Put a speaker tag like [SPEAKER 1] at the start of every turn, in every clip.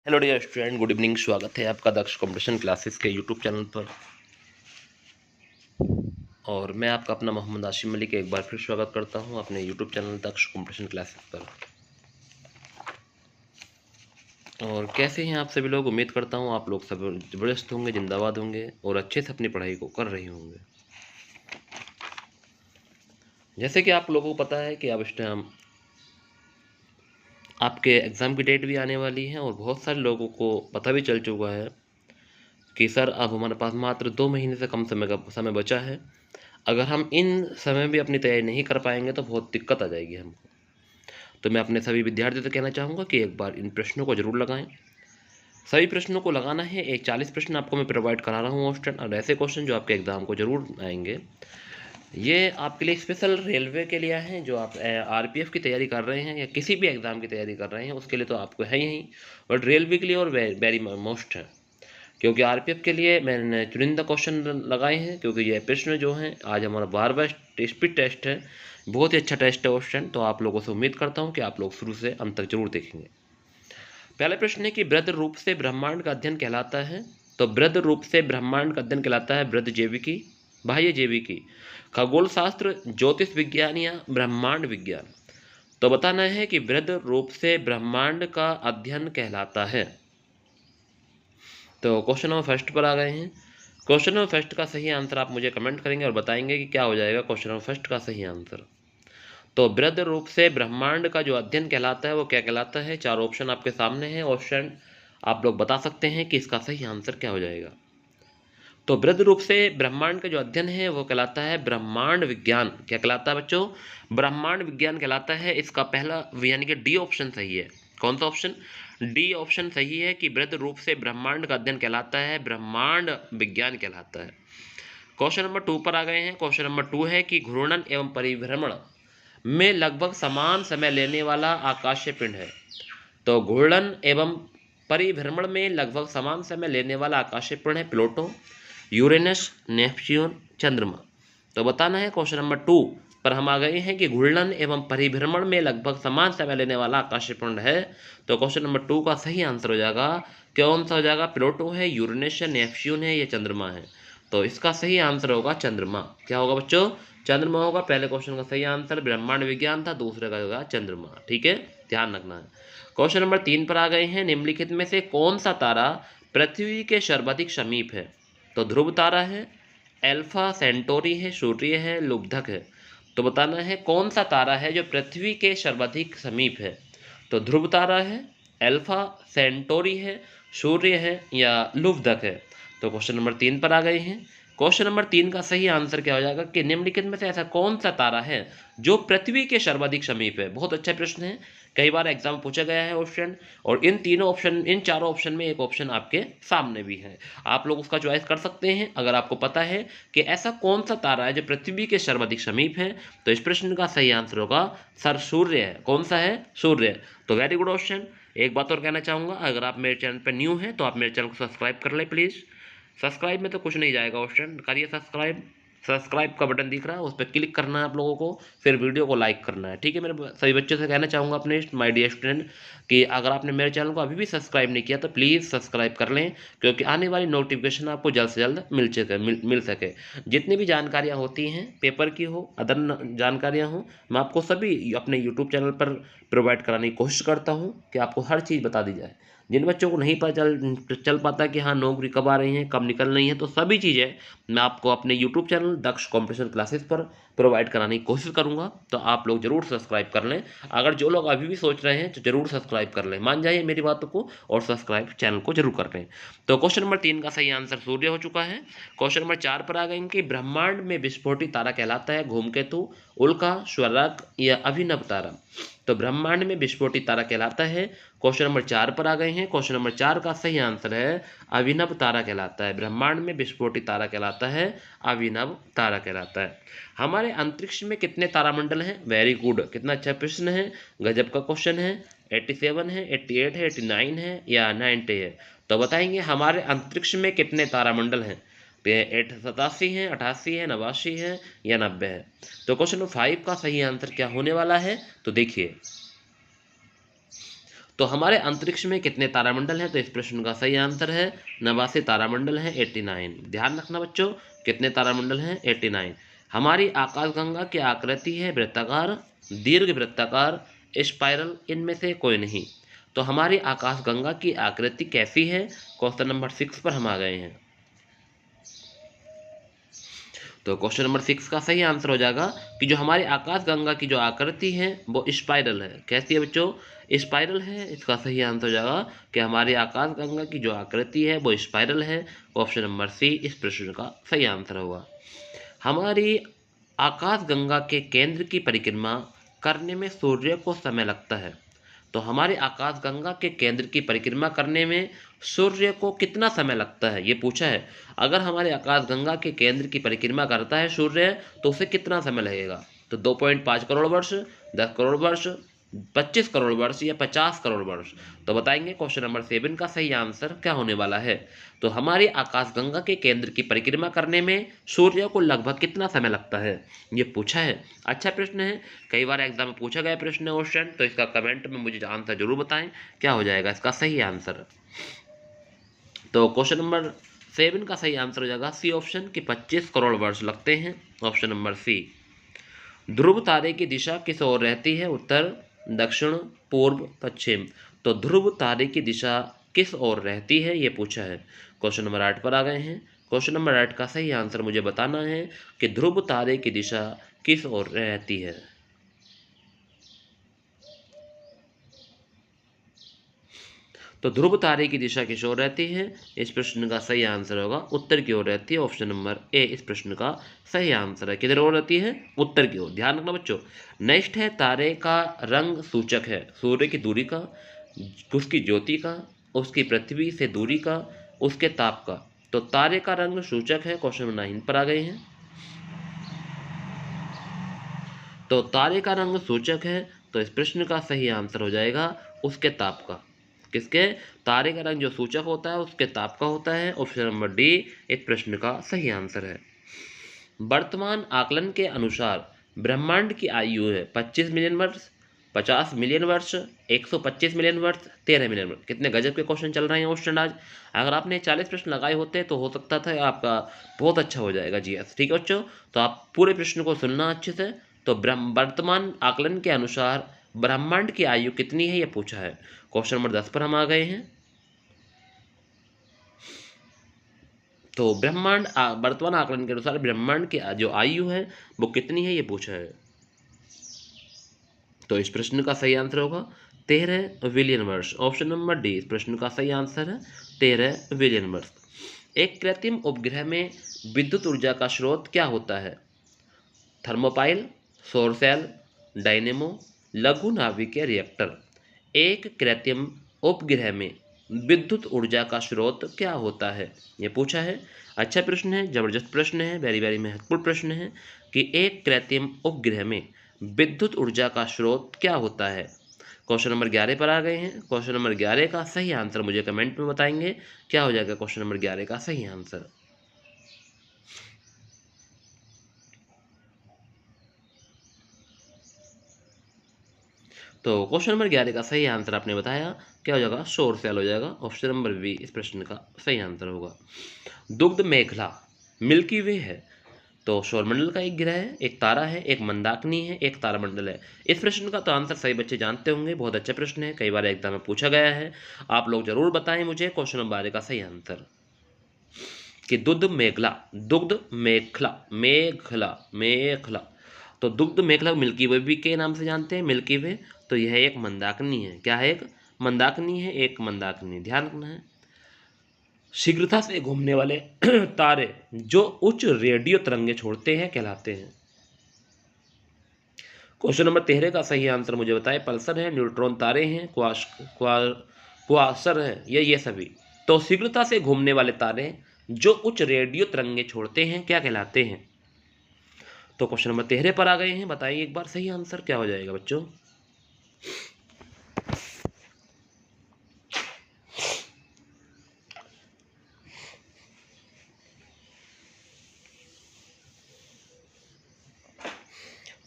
[SPEAKER 1] Hello dear student, good evening. स्वागत है आपका दक्ष कंपटीशन क्लासेस के यूट्यूब चैनल पर। और मैं आपका अपना मोहम्मद आशिम मलिक एक बार फिर स्वागत करता हूं अपने यूट्यूब चैनल दक्ष कंपटीशन क्लासेस पर। और कैसे हैं आप सभी लोग? उम्मीद करता हूं आप लोग सब ज़बरदस्त होंगे, जिंदाबाद होंगे और अच्छे से अपनी पढ़ाई को कर रहे होंगे। जैसे कि आप लोगों को पता है कि अब इस टाइम आपके एग्ज़ाम की डेट भी आने वाली है और बहुत सारे लोगों को पता भी चल चुका है कि सर अब हमारे पास मात्र 2 महीने से कम समय बचा है। अगर हम इन समय भी अपनी तैयारी नहीं कर पाएंगे तो बहुत दिक्कत आ जाएगी हमको। तो मैं अपने सभी विद्यार्थियों से कहना चाहूँगा कि एक बार इन प्रश्नों को जरूर लगाएं। सभी प्रश्नों को लगाना है। एक 40 प्रश्न आपको मैं प्रोवाइड करा रहा हूँ ऑप्शन, और ऐसे क्वेश्चन जो आपके एग्जाम को जरूर आएंगे। ये आपके लिए स्पेशल रेलवे के लिए हैं, जो आप आरपीएफ की तैयारी कर रहे हैं या किसी भी एग्ज़ाम की तैयारी कर रहे हैं उसके लिए तो आपको है ही, बट रेलवे के लिए और वेरी मोस्ट है। क्योंकि आरपीएफ के लिए मैंने चुनिंदा क्वेश्चन लगाए हैं, क्योंकि ये प्रश्न जो हैं आज हमारा 12वां स्पीड टेस्ट है। बहुत ही अच्छा टेस्ट है क्वेश्चन, तो आप लोगों से उम्मीद करता हूँ कि आप लोग शुरू से अंत तक जरूर देखेंगे। पहला प्रश्न है कि वृहद रूप से ब्रह्मांड का अध्ययन कहलाता है। तो वृहद रूप से ब्रह्मांड का अध्ययन कहलाता है वृहद जैविकी, बाह्य जैविकी, खगोल शास्त्र, ज्योतिष विज्ञान या ब्रह्मांड विज्ञान। तो बताना है कि वृहद रूप से ब्रह्मांड का अध्ययन कहलाता है। तो क्वेश्चन नंबर फर्स्ट पर आ गए हैं। क्वेश्चन नंबर फर्स्ट का सही आंसर आप मुझे कमेंट करेंगे और बताएंगे कि क्या हो जाएगा क्वेश्चन नंबर फर्स्ट का सही आंसर। तो वृहद रूप से ब्रह्मांड का जो अध्ययन कहलाता है वो क्या कहलाता है? 4 ऑप्शन आपके सामने हैं। ऑप्शन आप लोग बता सकते हैं कि इसका सही आंसर क्या हो जाएगा। तो वृहद रूप से ब्रह्मांड का जो अध्ययन है वो कहलाता है ब्रह्मांड विज्ञान। क्या कहलाता है बच्चों? ब्रह्मांड विज्ञान कहलाता है। इसका पहला यानी कि डी ऑप्शन सही है। कौन सा ऑप्शन? डी ऑप्शन सही है कि वृहद रूप से ब्रह्मांड का अध्ययन कहलाता है ब्रह्मांड विज्ञान कहलाता है। क्वेश्चन नंबर 2 पर आ गए हैं। क्वेश्चन नंबर 2 है कि घूर्णन एवं परिभ्रमण में लगभग समान समय लेने वाला आकाशीय पिंड है। तो घूर्णन एवं परिभ्रमण में लगभग समान समय लेने वाला आकाशीय पिंड है प्लूटो, यूरेनस, नेपच्यून, चंद्रमा। तो बताना है क्वेश्चन नंबर 2 पर हम आ गए हैं कि घूर्णन एवं परिभ्रमण में लगभग समान समय लेने वाला आकाशीय पिंड है। तो क्वेश्चन नंबर 2 का सही आंसर हो जाएगा, कौन सा हो जाएगा? प्लूटो है, यूरेनस है, नेपच्यून है या चंद्रमा है। तो इसका सही आंसर होगा चंद्रमा। क्या होगा बच्चों? चंद्रमा होगा। पहले क्वेश्चन का सही आंसर ब्रह्मांड विज्ञान था, दूसरे का होगा चंद्रमा। ठीक है, ध्यान रखना है। क्वेश्चन नंबर 3 पर आ गए हैं। निम्नलिखित में से कौन सा तारा पृथ्वी के सर्वाधिक समीप है? तो ध्रुव तारा है, एल्फा सेंटोरी है, सूर्य है, लुब्धक है। तो बताना है कौन सा तारा है जो पृथ्वी के सर्वाधिक समीप है। तो ध्रुव तारा है, एल्फा सेंटोरी है, सूर्य है या लुब्धक है। तो क्वेश्चन नंबर 3 पर आ गए हैं। क्वेश्चन नंबर 3 का सही आंसर क्या हो जाएगा कि निम्नलिखित में से ऐसा कौन सा तारा है जो पृथ्वी के सर्वाधिक समीप है? बहुत अच्छा प्रश्न है, कई बार एग्जाम में पूछा गया है ऑप्शन। और इन तीनों ऑप्शन, इन चारों ऑप्शन में एक ऑप्शन आपके सामने भी है, आप लोग उसका चॉइस कर सकते हैं अगर आपको पता है कि ऐसा कौन सा तारा है जो पृथ्वी के सर्वाधिक समीप है। तो इस प्रश्न का सही आंसर होगा सर सूर्य है। कौन सा है? सूर्य। तो वेरी गुड ऑप्शन। एक बात और कहना चाहूँगा, अगर आप मेरे चैनल पर न्यू हैं तो आप मेरे चैनल को सब्सक्राइब कर लें प्लीज़। सब्सक्राइब में तो कुछ नहीं जाएगा ऑप्शन, करिए सब्सक्राइब। सब्सक्राइब का बटन दिख रहा है, उस पर क्लिक करना है आप लोगों को, फिर वीडियो को लाइक करना है। ठीक है, मेरे सभी बच्चों से कहना चाहूँगा अपने माय डियर स्टूडेंट कि अगर आपने मेरे चैनल को अभी भी सब्सक्राइब नहीं किया तो प्लीज़ सब्सक्राइब कर लें, क्योंकि आने वाली नोटिफिकेशन आपको जल्द से जल्द मिल सके। जितनी भी जानकारियाँ होती हैं, पेपर की हो, अदर जानकारियाँ हो, मैं आपको सभी अपने यूट्यूब चैनल पर प्रोवाइड कराने की कोशिश करता हूँ कि आपको हर चीज़ बता दी जाए। जिन बच्चों को नहीं पता चल पाता कि हाँ नौकरी कब आ रही है, कब निकल रही है, तो सभी चीज़ें मैं आपको अपने यूट्यूब चैनल दक्ष कॉम्पिटिशन क्लासेस पर प्रोवाइड कराने की कोशिश करूंगा। तो आप लोग जरूर सब्सक्राइब कर लें। अगर जो लोग अभी भी सोच रहे हैं तो जरूर सब्सक्राइब कर लें, मान जाइए मेरी बातों को और सब्सक्राइब चैनल को जरूर कर लें। तो क्वेश्चन नंबर 3 का सही आंसर सूर्य हो चुका है। क्वेश्चन नंबर 4 पर आ गए कि ब्रह्मांड में विस्फोटित तारा कहलाता है धूमकेतु, उल्का, स्वर्ग या अभिनव तारा। तो ब्रह्मांड में विस्फोटित तारा कहलाता है। क्वेश्चन नंबर 4 पर आ गए हैं। क्वेश्चन नंबर 4 का सही आंसर है अभिनव तारा कहलाता है। ब्रह्मांड में विस्फोटित तारा कहलाता है अभिनव तारा कहलाता है। हमारे अंतरिक्ष में कितने तारामंडल हैं? वेरी गुड, कितना अच्छा प्रश्न है, गजब का क्वेश्चन है। 87 है, 88 है, 89 है या 90 है। तो बताएंगे हमारे अंतरिक्ष में कितने तारामंडल हैं? 87 है, 88 है, 89 है या 90 है। तो क्वेश्चन नंबर 5 का सही आंसर क्या होने वाला है? तो देखिए, तो हमारे अंतरिक्ष में कितने तारामंडल हैं? तो इस प्रश्न का सही आंसर है 89 तारामंडल हैं, 89। ध्यान रखना बच्चों, कितने तारामंडल हैं? 89। हमारी आकाशगंगा की आकृति है वृत्ताकार, दीर्घ वृत्ताकार, स्पाइरल, इनमें से कोई नहीं। तो हमारी आकाशगंगा की आकृति कैसी है? क्वेश्चन नंबर 6 पर हम आ गए हैं। तो क्वेश्चन नंबर 6 का सही आंसर हो जाएगा कि जो हमारी आकाशगंगा की जो आकृति है वो स्पाइरल है। कैसी है बच्चों? स्पाइरल है। इसका सही आंसर हो जाएगा कि हमारी आकाशगंगा की जो आकृति है वो स्पाइरल है। ऑप्शन नंबर सी इस प्रश्न का सही आंसर होगा। हमारी आकाशगंगा के केंद्र की परिक्रमा करने में सूर्य को समय लगता है। तो हमारे आकाशगंगा के केंद्र की परिक्रमा करने में सूर्य को कितना समय लगता है, ये पूछा है। अगर हमारे आकाशगंगा के केंद्र की परिक्रमा करता है सूर्य, तो उसे कितना समय लगेगा? तो 2.5 करोड़ वर्ष, 10 करोड़ वर्ष, 25 करोड़ वर्ष या 50 करोड़ वर्ष? तो बताएंगे क्वेश्चन नंबर 7 का सही आंसर क्या होने वाला है। तो हमारी आकाशगंगा के केंद्र की परिक्रमा करने में सूर्य को लगभग कितना समय लगता है, ये पूछा है। अच्छा प्रश्न है, कई बार एग्जाम में पूछा गया प्रश्न है क्वेश्चन, तो इसका कमेंट में मुझे आंसर जरूर बताएं क्या हो जाएगा इसका सही आंसर। तो क्वेश्चन नंबर 7 का सही आंसर हो जाएगा सी ऑप्शन कि 25 करोड़ वर्ष लगते हैं। Option number C. ध्रुव तारे की दिशा किस ओर रहती है? उत्तर, दक्षिण, पूर्व, पश्चिम। तो ध्रुव तारे की दिशा किस ओर रहती है, ये पूछा है। क्वेश्चन नंबर 8 पर आ गए हैं। क्वेश्चन नंबर 8 का सही आंसर मुझे बताना है कि ध्रुव तारे की दिशा किस ओर रहती है। तो ध्रुव तारे की दिशा किस ओर रहती है? इस प्रश्न का सही आंसर होगा उत्तर की ओर रहती है। ऑप्शन नंबर ए इस प्रश्न का सही आंसर है। किधर ओर रहती है? उत्तर की ओर। ध्यान रखना बच्चों। नेक्स्ट है तारे का रंग सूचक है सूर्य की दूरी का, उसकी ज्योति का, उसकी पृथ्वी से दूरी का, उसके ताप का। तो तारे का रंग सूचक है। क्वेश्चन नंबर 9 पर आ गए हैं। तो तारे का रंग सूचक है, तो इस प्रश्न का सही आंसर हो जाएगा उसके ताप का। किसके? तारे का रंग जो सूचक होता है उसके ताप का होता है। ऑप्शन नंबर डी इस प्रश्न का सही आंसर है। वर्तमान आकलन के अनुसार ब्रह्मांड की आयु है 25 मिलियन वर्ष, 50 मिलियन वर्ष, 125 मिलियन वर्ष, 13 मिलियन वर्ष। कितने गजब के क्वेश्चन चल रहे हैं क्वेश्चन आज। अगर आपने 40 प्रश्न लगाए होते तो हो सकता था आपका बहुत अच्छा हो जाएगा जीएस। ठीक है बच्चों, तो आप पूरे प्रश्न को सुनना अच्छे से। तो वर्तमान आकलन के अनुसार ब्रह्मांड की आयु कितनी है, ये पूछा है। क्वेश्चन नंबर 10 पर हम आ गए हैं। तो ब्रह्मांड वर्तमान आकलन के अनुसार ब्रह्मांड की जो आयु है वो कितनी है, ये पूछा है। तो इस प्रश्न का सही आंसर होगा 13 बिलियन वर्ष। ऑप्शन नंबर डी इस प्रश्न का सही आंसर है 13 बिलियन वर्ष। एक कृत्रिम उपग्रह में विद्युत ऊर्जा का स्रोत क्या होता है? थर्मोपाइल, सौर सेल, डायनेमो, लघु नाभिकीय रिएक्टर। एक कृत्रिम उपग्रह में विद्युत ऊर्जा का स्रोत क्या होता है, ये पूछा है। अच्छा प्रश्न है, जबरदस्त प्रश्न है, वेरी वेरी महत्वपूर्ण प्रश्न है कि एक कृत्रिम उपग्रह में विद्युत ऊर्जा का स्रोत क्या होता है। क्वेश्चन नंबर 11 पर आ गए हैं। क्वेश्चन नंबर 11 का सही आंसर मुझे कमेंट में बताएंगे क्या हो जाएगा क्वेश्चन नंबर 11 का सही आंसर। तो क्वेश्चन नंबर 11 का सही आंसर आपने बताया क्या हो जाएगा? सौर सेल हो जाएगा। ऑप्शन नंबर बी इस प्रश्न का सही आंसर होगा। दुग्ध मेखला मिल्की वे है, तो सौरमंडल का एक ग्रह है, एक तारा है, एक मंदाकिनी है, एक तारामंडल है। इस प्रश्न का तो आंसर सही बच्चे जानते होंगे, बहुत अच्छा प्रश्न है, कई बार एग्जाम में पूछा गया है। आप लोग जरूर बताएं मुझे क्वेश्चन नंबर 12 का सही आंसर कि दुग्ध मेखला, दुग्ध मेखला, मेखला, मेखला। तो दुग्ध मेखला मिल्की वे भी के नाम से जानते हैं, मिल्की वे। तो यह एक मंदाकिनी है। क्या है? एक मंदाकिनी है, एक मंदाकिनी। ध्यान रखना है। शीघ्रता से घूमने वाले तारे जो उच्च रेडियो तरंगे छोड़ते हैं कहलाते हैं। क्वेश्चन नंबर 13 का सही आंसर मुझे बताएं। पल्सर है, न्यूट्रॉन तारे हैं, क्वासर है, ये सभी। तो शीघ्रता से घूमने वाले तारे जो उच्च रेडियो तरंगे छोड़ते हैं क्या कहलाते हैं? तो क्वेश्चन नंबर 13 पर आ गए हैं। बताइए एक बार सही आंसर क्या हो जाएगा बच्चों।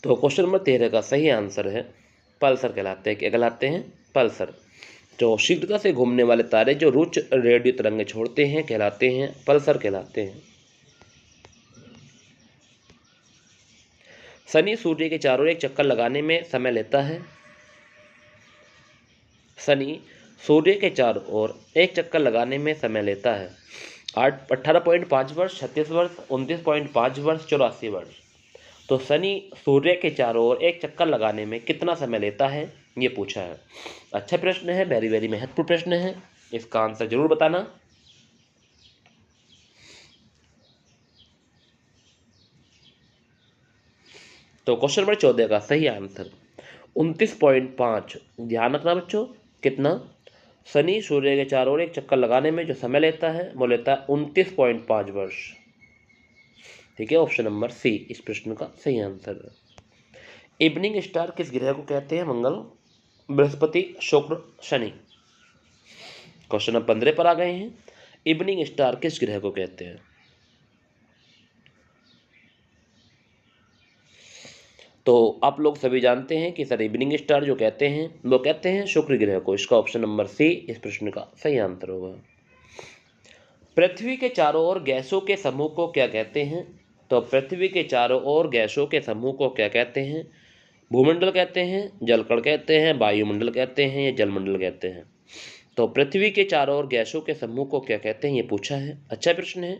[SPEAKER 1] तो क्वेश्चन नंबर 13 का सही आंसर है पल्सर कहलाते हैं। क्या कहलाते हैं? पल्सर। तो शीघ्रता से घूमने वाले तारे जो उच्च रेडियो तरंगें छोड़ते हैं कहलाते हैं पल्सर कहलाते हैं। शनि सूर्य के चारों ओर एक चक्कर लगाने में समय लेता है। शनि सूर्य के चारों ओर एक चक्कर लगाने में समय लेता है 18.5 वर्ष, 36 वर्ष, 29.5 वर्ष, 84 वर्ष। तो शनि सूर्य के चारों ओर एक चक्कर लगाने में कितना समय लेता है ये पूछा है। अच्छा प्रश्न है, वेरी वेरी महत्वपूर्ण प्रश्न है, इसका आंसर जरूर बताना। तो क्वेश्चन नंबर 14 का सही आंसर 29.5। ध्यान रखना बच्चों, कितना? शनि सूर्य के चारों ओर एक चक्कर लगाने में जो समय लेता है वो लेता है 29.5 वर्ष। ठीक है, ऑप्शन नंबर सी इस प्रश्न का सही आंसर है। इवनिंग स्टार किस ग्रह को कहते हैं? मंगल, बृहस्पति, शुक्र, शनि। क्वेश्चन नंबर 15 पर आ गए हैं। इवनिंग स्टार किस ग्रह को कहते हैं? तो आप लोग सभी जानते हैं कि सर इवनिंग स्टार जो कहते हैं वो कहते हैं शुक्र ग्रह को। इसका ऑप्शन नंबर सी इस प्रश्न का सही आंसर होगा। पृथ्वी के चारों ओर गैसों के समूह को क्या कहते हैं? तो पृथ्वी के चारों ओर गैसों के समूह को क्या कहते हैं? भूमंडल कहते हैं, जलकण कहते हैं, वायुमंडल कहते हैं या जलमंडल कहते हैं। तो पृथ्वी के चारों ओर गैसों के समूह को क्या कहते हैं ये पूछा है। अच्छा प्रश्न है,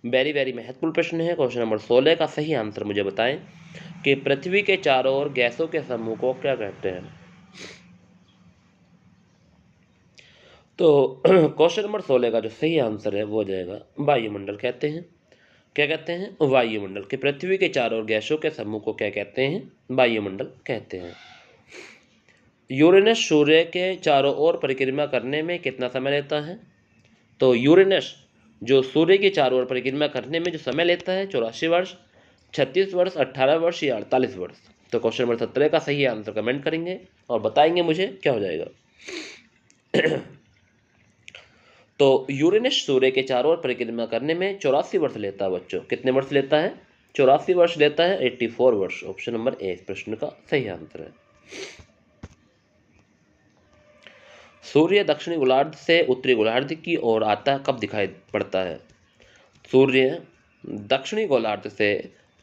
[SPEAKER 1] वेरी वेरी महत्वपूर्ण प्रश्न है। क्वेश्चन नंबर 16 का सही आंसर मुझे बताएं कि पृथ्वी के चारों ओर गैसों के समूह को क्या कहते हैं। तो क्वेश्चन नंबर 16 का जो सही आंसर है वो हो जाएगा वायुमंडल कहते हैं। क्या कहते हैं? वायुमंडल। के पृथ्वी के चारों ओर गैसों के समूह को क्या कहते हैं? वायुमंडल कहते हैं। यूरेनस सूर्य के चारों ओर परिक्रमा करने में कितना समय लेता है? तो यूरेनस जो सूर्य के चारों ओर परिक्रमा करने में जो समय लेता है 84 वर्ष, 36 वर्ष, 18 वर्ष या 48 वर्ष। तो क्वेश्चन नंबर 17 का सही आंसर कमेंट करेंगे और बताएंगे मुझे क्या हो जाएगा। तो यूरेनस सूर्य के चारों ओर परिक्रमा करने में 84 वर्ष लेता है बच्चों। कितने वर्ष लेता है? 84 वर्ष लेता है, 84 वर्ष। ऑप्शन नंबर ए इस प्रश्न का सही आंसर है। सूर्य दक्षिणी गोलार्ध से उत्तरी गोलार्ध की ओर आता कब दिखाई पड़ता है? सूर्य दक्षिणी गोलार्ध से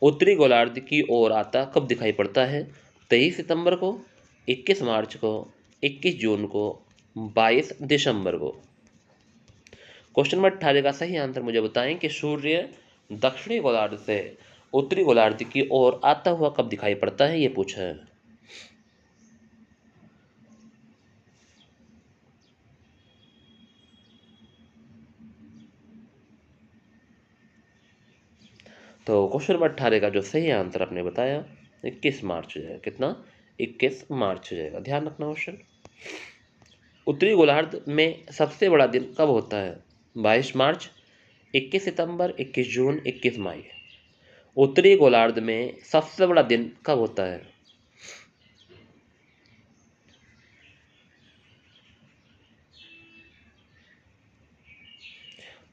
[SPEAKER 1] उत्तरी गोलार्ध की ओर आता कब दिखाई पड़ता है? 23 सितंबर को, 21 मार्च को, 21 जून को, 22 दिसंबर को। क्वेश्चन नंबर 18 का सही आंसर मुझे बताएं कि सूर्य दक्षिणी गोलार्ध से उत्तरी गोलार्ध की ओर आता हुआ कब दिखाई पड़ता है ये पूछा है। तो क्वेश्चन नंबर 18 का जो सही आंसर आपने बताया 21 मार्च हो जाएगा। कितना? 21 मार्च हो जाएगा। ध्यान रखना क्वेश्चन। उत्तरी गोलार्ध में सबसे बड़ा दिन कब होता है? 22 मार्च, 21 सितंबर, 21 जून, 21 मई। उत्तरी गोलार्ध में सबसे बड़ा दिन कब होता है?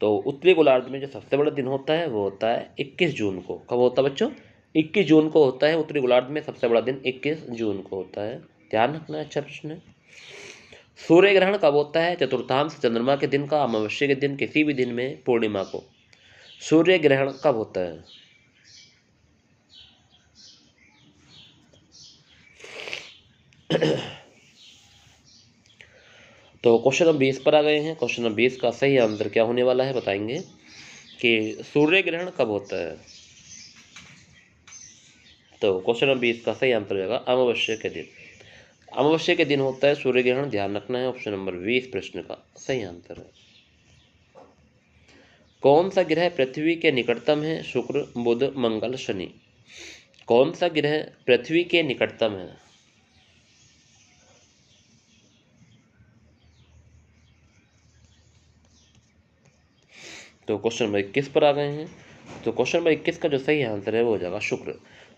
[SPEAKER 1] तो उत्तरी गोलार्ध में जो सबसे बड़ा दिन होता है वो होता है 21 जून को। कब होता है बच्चों? 21 जून को होता है। उत्तरी गोलार्ध में सबसे बड़ा दिन 21 जून को होता है। ध्यान रखना, अच्छा प्रश्न है। सूर्य ग्रहण कब होता है? चतुर्थांश चंद्रमा के दिन का, अमावस्या के दिन, किसी भी दिन में, पूर्णिमा को। सूर्य ग्रहण कब होता है? तो क्वेश्चन नंबर 20 पर आ गए हैं। क्वेश्चन नंबर 20 का सही आंसर क्या होने वाला है बताएंगे कि सूर्य ग्रहण कब होता है। तो क्वेश्चन नंबर 20 का सही आंसर हो जाएगा अमावस्या के दिन। अमावस्या के दिन होता है सूर्य ग्रहण। ध्यान रखना है, ऑप्शन नंबर 20 प्रश्न का सही आंसर है। कौन सा ग्रह पृथ्वी के निकटतम है? शुक्र, बुध, मंगल, शनि। कौन सा ग्रह पृथ्वी के निकटतम है? तो क्वेश्चन नंबर 21 पर आ गए हैं। तो क्वेश्चन नंबर 21 का जो सही आंसर है वो हो जाएगा शुक्र।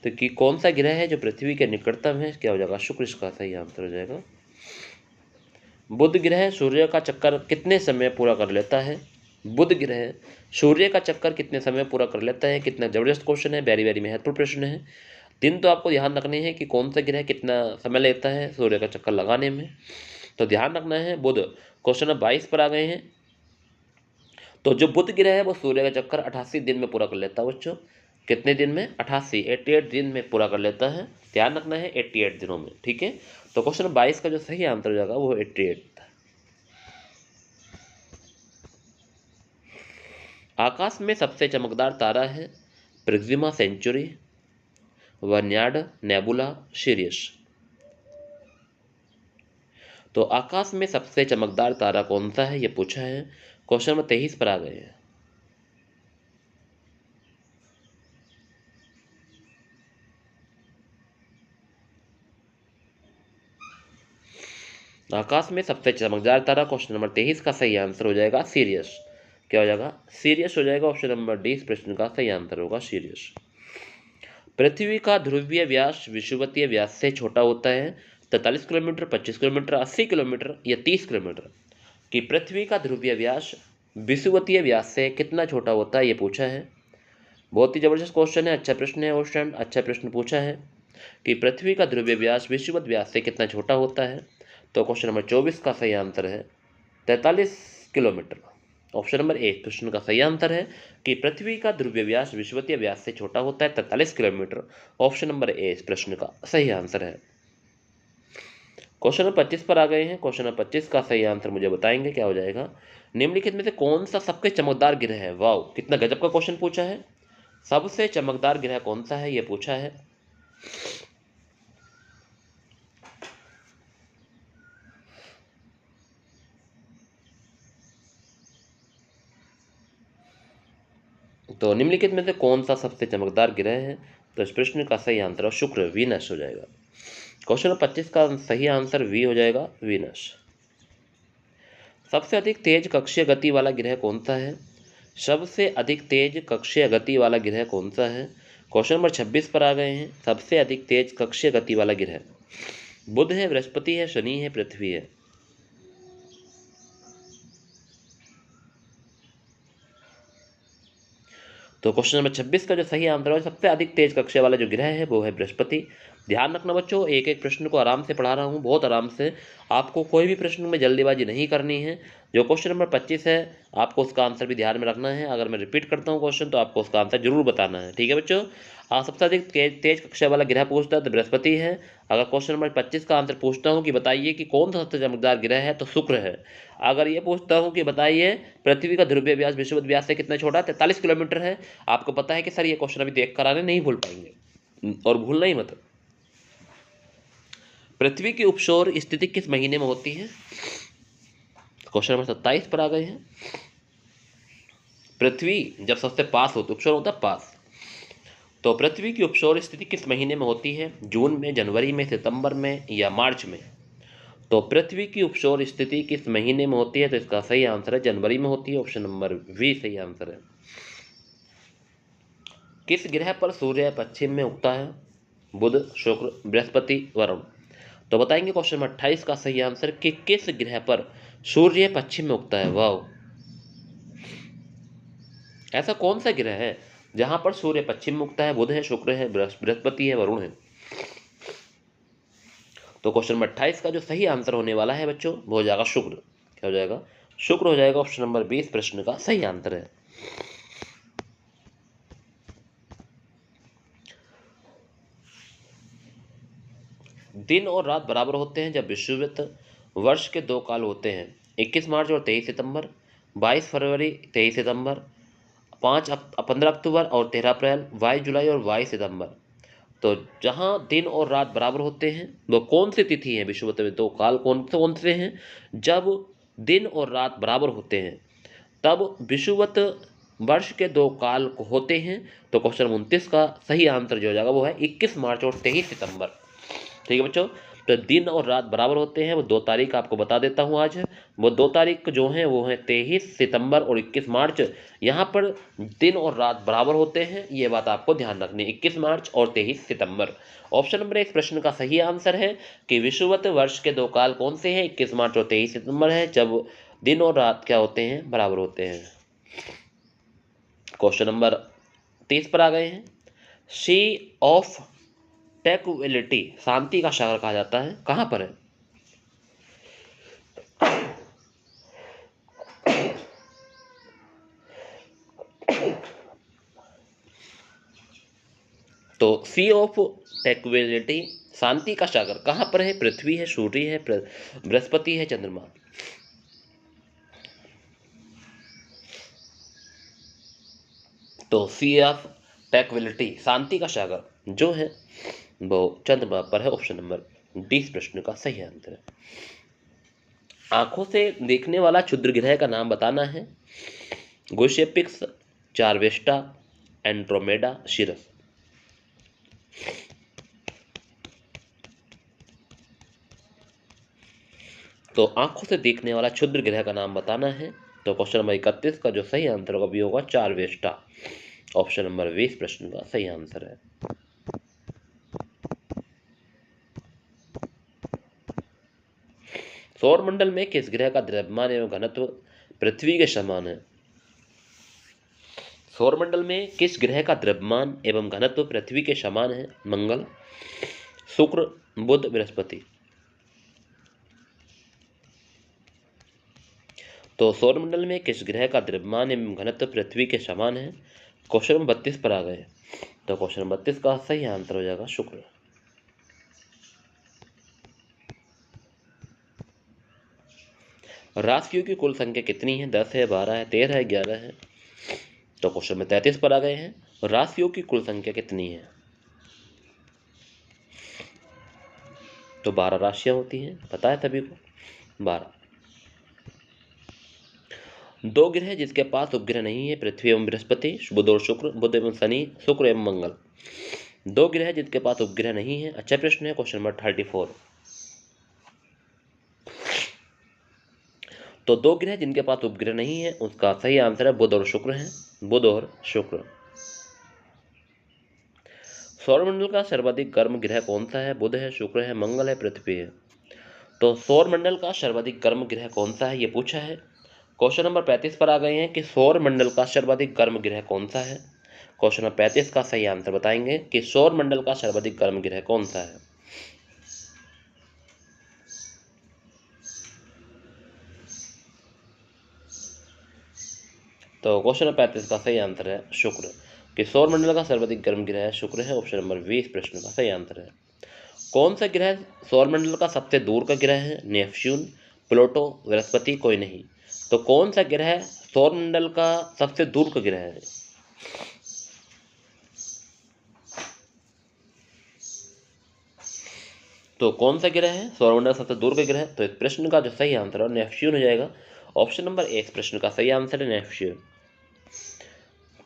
[SPEAKER 1] तो कि कौन सा ग्रह है जो पृथ्वी के निकटतम है? क्या हो जाएगा? शुक्र इसका सही आंसर हो जाएगा। बुध ग्रह सूर्य का चक्कर कितने समय पूरा कर लेता है? बुध ग्रह सूर्य का चक्कर कितने समय पूरा कर लेता है? कितना जबरदस्त क्वेश्चन है, वेरी वेरी महत्वपूर्ण प्रश्न है। दिन तो आपको ध्यान रखने हैं कि कौन सा ग्रह कितना समय लेता है सूर्य का चक्कर लगाने में। तो ध्यान रखना है बुध। क्वेश्चन नंबर 22 पर आ गए हैं। तो जो बुध ग्रह है वो सूर्य का चक्कर 88 दिन में पूरा कर लेता है बच्चों। कितने दिन में? 88 दिन में पूरा कर लेता है। ध्यान रखना है 88 दिनों में, ठीक है। तो क्वेश्चन नंबर 22 का जो सही आंसर हो जाएगा वो 88। आकाश में सबसे चमकदार तारा है प्रिज्मा सेंचुरी, वर्नियाड, नेबुला, सिरियस। तो आकाश में सबसे चमकदार तारा कौन सा है ये पूछा है। क्वेश्चन नंबर 23 पर आ गए हैं। आकाश में सबसे चमकदार तारा, क्वेश्चन नंबर 23 का सही आंसर हो जाएगा सीरियस। क्या हो जाएगा? सीरियस हो जाएगा। ऑप्शन नंबर डी इस प्रश्न का सही आंसर होगा सीरियस। पृथ्वी का ध्रुवीय व्यास विषुवतीय व्यास से छोटा होता है 43 किलोमीटर, 25 किलोमीटर, 80 किलोमीटर या 30 किलोमीटर। कि पृथ्वी का ध्रुवीय व्यास विषुवतीय व्यास से कितना छोटा होता है ये पूछा है। बहुत ही जबरदस्त क्वेश्चन है, अच्छा प्रश्न है क्वेश्चन, अच्छा प्रश्न पूछा है कि पृथ्वी का ध्रुवीय व्यास विषुवत व्यास से कितना छोटा होता है। तो क्वेश्चन नंबर 24 का सही आंसर है 43 किलोमीटर। ऑप्शन नंबर ए प्रश्न का सही आंसर है कि पृथ्वी का ध्रुवीय व्यास विषुवतीय व्यास से छोटा होता है 43 किलोमीटर। ऑप्शन नंबर ए इस प्रश्न का सही आंसर है। क्वेश्चन नंबर 25 पर आ गए हैं। क्वेश्चन नंबर 25 का सही आंसर मुझे बताएंगे क्या हो जाएगा। निम्नलिखित में से कौन सा सबसे चमकदार ग्रह है? वाह, कितना गजब का क्वेश्चन पूछा है। सबसे चमकदार ग्रह कौन सा है ये पूछा है। तो निम्नलिखित में से कौन सा सबसे चमकदार ग्रह है? तो इस प्रश्न का सही आंसर शुक्र, वीनस हो जाएगा। क्वेश्चन नंबर 25 का सही आंसर वी हो जाएगा, वीनस। सबसे अधिक तेज कक्षीय गति वाला ग्रह कौन सा है? सबसे अधिक तेज कक्षीय गति वाला ग्रह कौन सा है? क्वेश्चन नंबर 26 पर आ गए हैं। सबसे अधिक तेज कक्षीय गति वाला ग्रह बुध है, बृहस्पति है, शनि है, पृथ्वी है। तो क्वेश्चन नंबर 26 का जो सही आंसर है सबसे अधिक तेज कक्षा वाला जो ग्रह है वो है बृहस्पति। ध्यान रखना बच्चों, एक एक प्रश्न को आराम से पढ़ा रहा हूँ, बहुत आराम से। आपको कोई भी प्रश्न में जल्दीबाजी नहीं करनी है। जो क्वेश्चन नंबर 25 है आपको उसका आंसर भी ध्यान में रखना है। अगर मैं रिपीट करता हूँ क्वेश्चन तो आपको उसका आंसर जरूर बताना है, ठीक है बच्चों। सबसे अधिक तेज कक्षा वाला ग्रह पूछता है तो बृहस्पति है। अगर क्वेश्चन नंबर 25 का आंसर पूछता हूँ कि बताइए कि कौन सा सबसे चमकदार ग्रह है तो शुक्र है। अगर ये पूछता हूँ कि बताइए पृथ्वी का ध्रुवीय व्यास विषुवत व्यास से कितना छोटा है, 43 किलोमीटर है। आपको पता है कि सर ये क्वेश्चन अभी देख कर आने नहीं भूल पाएंगे, और भूलना ही मत। पृथ्वी की उपसौर स्थिति किस महीने में होती है? क्वेश्चन नंबर 27 पर आ गए हैं। पृथ्वी जब सबसे पास होती, उपसौर होता है पास, तो पृथ्वी की उपसौर स्थिति किस महीने में होती है? जून में, जनवरी में, सितंबर में या मार्च में? तो पृथ्वी की उपसौर स्थिति किस महीने में होती है? तो इसका सही आंसर है जनवरी में होती है। ऑप्शन नंबर वी सही आंसर है। किस ग्रह पर सूर्य पश्चिम में उगता है? बुध, शुक्र, बृहस्पति, वरुण। तो बताएंगे क्वेश्चन नंबर 28 का सही आंसर कि किस ग्रह पर सूर्य पश्चिम में उगता है। वाह, ऐसा कौन सा ग्रह है जहां पर सूर्य पश्चिम में उगता है? बुध है, शुक्र है, बृहस्पति है, वरुण है। तो क्वेश्चन नंबर 28 का जो सही आंसर होने वाला है बच्चों वो हो जाएगा शुक्र। क्या हो जाएगा? शुक्र हो जाएगा। ऑप्शन नंबर 20 प्रश्न का सही आंसर है। दिन और रात बराबर होते हैं जब विषुवत वर्ष के दो काल होते हैं 21 मार्च और 23 सितंबर, 22 फरवरी, 23 सितंबर, 15 अक्टूबर और 13 अप्रैल, 22 जुलाई और 22 सितंबर। तो जहां दिन और रात बराबर होते हैं वो कौन सी तिथि है? विषुवत में दो काल कौन से हैं? जब दिन और रात बराबर होते हैं तब विषुवत वर्ष के दो काल होते हैं। तो क्वेश्चन 29 का सही आंसर जो हो जाएगा वो है 21 मार्च और 23 सितंबर। ठीक है बच्चों, तो दिन और रात बराबर होते हैं। वो दो तारीख आपको बता देता हूँ आज। वो दो तारीख जो हैं वो हैं 23 सितंबर और 21 मार्च। यहाँ पर दिन और रात बराबर होते हैं, ये बात आपको ध्यान रखनी है, 21 मार्च और 23 सितंबर। ऑप्शन नंबर एक प्रश्न का सही आंसर है कि विषुवत वर्ष के दो काल कौन से हैं? 21 मार्च और 23 सितंबर है, जब दिन और रात क्या होते हैं? बराबर होते हैं। क्वेश्चन नंबर 30 पर आ गए हैं। सी ऑफ ट्रैंक्विलिटी शांति का सागर कहा जाता है, कहाँ पर है? तो सी ऑफ ट्रैंक्विलिटी, शांति का सागर कहाँ पर है? पृथ्वी है, सूर्य है, बृहस्पति है, चंद्रमा। तो सी ऑफ ट्रैंक्विलिटी, शांति का सागर जो है वो चंद्रमा पर है। ऑप्शन नंबर डी इस प्रश्न का सही आंसर है। आंखों से देखने वाला क्षुद्र ग्रह का नाम बताना है। गोसिपिक्स, चारवेस्टा, एंड्रोमेडा, सिरस। तो आंखों से देखने वाला क्षुद्र ग्रह का नाम बताना है। तो क्वेश्चन नंबर 31 का जो सही आंसर होगा वो होगा चारवेस्टा। ऑप्शन नंबर 20 प्रश्न का सही आंसर है। सौरमंडल में किस ग्रह का द्रव्यमान एवं घनत्व पृथ्वी के समान है? सौरमंडल में किस ग्रह का द्रव्यमान एवं घनत्व पृथ्वी के समान है? मंगल, शुक्र, बुध, बृहस्पति। तो सौरमंडल में किस ग्रह का द्रव्यमान एवं घनत्व पृथ्वी के समान है? क्वेश्चन नंबर 32 पर आ गए। तो क्वेश्चन नंबर 32 का सही आंसर हो जाएगा शुक्र। राशियों की कुल संख्या कितनी है? 10 है, 12 है, 13 है, 11 है। तो क्वेश्चन में 33 पर आ गए हैं। राशियों की कुल संख्या कितनी है? तो 12 राशियां होती हैं, पता है सभी को, 12। दो ग्रह जिसके पास उपग्रह नहीं है, पृथ्वी एवं बृहस्पति, बुध और शुक्र, बुध एवं शनि, शुक्र एवं मंगल। दो ग्रह जिनके पास उपग्रह नहीं है, अच्छा प्रश्न है। Question number 34। तो दो ग्रह जिनके पास उपग्रह नहीं है उसका सही आंसर है बुध और शुक्र है, बुध और शुक्र। सौरमंडल का सर्वाधिक गर्म ग्रह कौन सा है? बुध है, शुक्र है, मंगल है, पृथ्वी है। तो सौरमंडल का सर्वाधिक गर्म ग्रह कौन सा है ये पूछा है। क्वेश्चन नंबर 35 पर आ गए हैं कि सौरमंडल का सर्वाधिक गर्म ग्रह कौन सा है। क्वेश्चन नंबर 35 का सही आंसर बताएंगे कि सौरमंडल का सर्वाधिक गर्म ग्रह कौन सा है। तो क्वेश्चन नंबर 35 का सही आंसर है शुक्र, कि सौरमंडल का सर्वाधिक गर्म ग्रह शुक्र है। ऑप्शन नंबर 20 प्रश्न का सही आंसर है। कौन सा ग्रह सौरमंडल का सबसे दूर का ग्रह है? नेपच्यून, प्लूटो, बृहस्पति, कोई नहीं। तो कौन सा ग्रह सौरमंडल का सबसे दूर का ग्रह है? तो कौन सा ग्रह है सौरमंडल सबसे दूर का ग्रह? तो इस प्रश्न का जो सही आंसर है नेपच्यून हो जाएगा। ऑप्शन नंबर 1 प्रश्न का सही आंसर है नेपच्यून।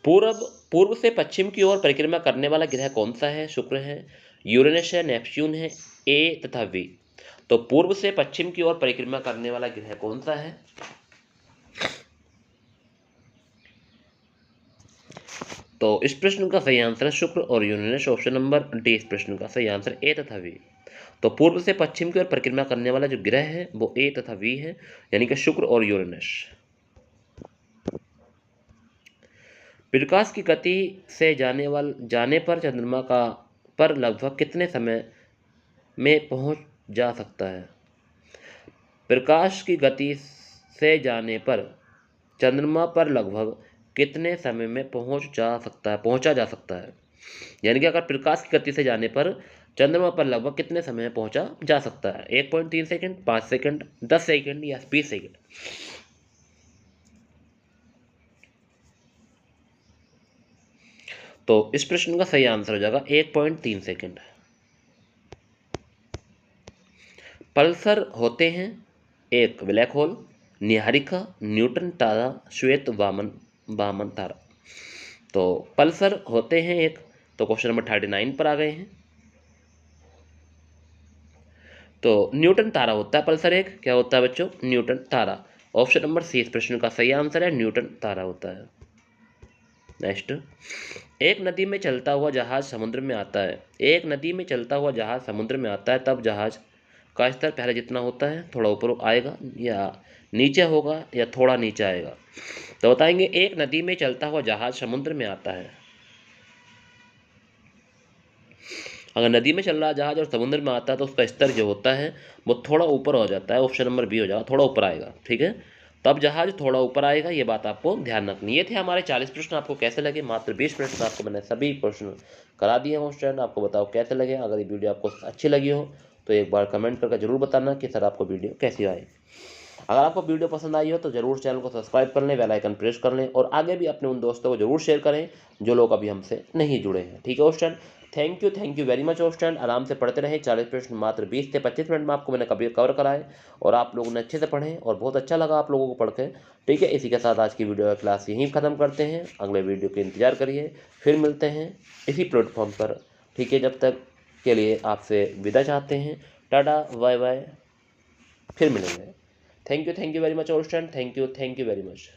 [SPEAKER 1] पूर्व से पश्चिम की ओर परिक्रमा करने वाला ग्रह कौन सा है? शुक्र है, यूरेनस है, नेपच्यून है, ए तथा वी। तो पूर्व से पश्चिम की ओर परिक्रमा करने वाला ग्रह कौन सा है? तो इस प्रश्न का सही आंसर है शुक्र और यूरेनस। ऑप्शन नंबर डी इस प्रश्न का सही आंसर ए तथा वी। तो पूर्व से पश्चिम की ओर परिक्रमा करने वाला जो ग्रह है वो ए तथा वी है, यानी कि शुक्र और यूरेनस। प्रकाश की गति से जाने पर चंद्रमा का पर लगभग कितने समय में पहुंच जा सकता है? प्रकाश की गति से जाने पर चंद्रमा पर लगभग कितने समय में पहुंचा जा सकता है। यानी कि अगर प्रकाश की गति से जाने पर चंद्रमा पर लगभग कितने समय में पहुंचा जा सकता है? 1.3 सेकंड, 5 सेकंड, 10 सेकंड या 20 सेकंड। तो इस प्रश्न का सही आंसर हो जाएगा 1.3 सेकंड। पल्सर होते हैं एक ब्लैक होल, निहारिका, न्यूट्रन तारा, श्वेत वामन तारा। तो पल्सर होते हैं एक। तो क्वेश्चन नंबर 39 पर आ गए हैं। तो न्यूटन तारा होता है पल्सर एक। क्या होता है बच्चों? न्यूटन तारा। ऑप्शन नंबर सी इस प्रश्न का सही आंसर है, न्यूटन तारा होता है। नेक्स्ट, एक नदी में चलता हुआ जहाज समुद्र में आता है। एक नदी में चलता हुआ जहाज समुद्र में आता है तब जहाज का स्तर पहले जितना होता है थोड़ा ऊपर आएगा या नीचे होगा या थोड़ा नीचे आएगा। तो बताएंगे एक नदी में चलता हुआ जहाज समुद्र में आता है। अगर नदी में चल रहा जहाज और समुद्र में आता है तो उसका स्तर जो होता है वो थोड़ा ऊपर हो जाता है, ऑप्शन नंबर बी हो जाएगा, थोड़ा ऊपर आएगा। ठीक है, तब जहाज थोड़ा ऊपर आएगा, ये बात आपको ध्यान रखनी है। ये थे हमारे 40 प्रश्न। आपको कैसे लगे? मात्र 20 मिनट में आपको मैंने सभी प्रश्न करा दिए हैं स्टूडेंट। आपको बताओ कैसे लगे। अगर ये वीडियो आपको अच्छी लगी हो तो एक बार कमेंट करके जरूर बताना कि सर आपको वीडियो कैसी आई। अगर आपको वीडियो पसंद आई हो तो जरूर चैनल को सब्सक्राइब कर लें, बेल आइकन प्रेस कर लें और आगे भी अपने उन दोस्तों को जरूर शेयर करें जो लोग अभी हमसे नहीं जुड़े हैं। ठीक है student, thank you very much student. आराम से पढ़ते रहें। 40 प्रश्न मात्र 20 से 25 मिनट में आपको मैंने कभी कवर कराए और आप लोगों ने अच्छे से पढ़े और बहुत अच्छा लगा आप लोगों को पढ़ के। ठीक है, इसी के साथ आज की वीडियो क्लास यहीं ख़त्म करते हैं। अगले वीडियो के इंतजार करिए, फिर मिलते हैं इसी प्लेटफॉर्म पर। ठीक है, जब तक के लिए आपसे विदा चाहते हैं। टाटा बाय बाय, फिर मिलेंगे। Thank you very much student, thank you very much.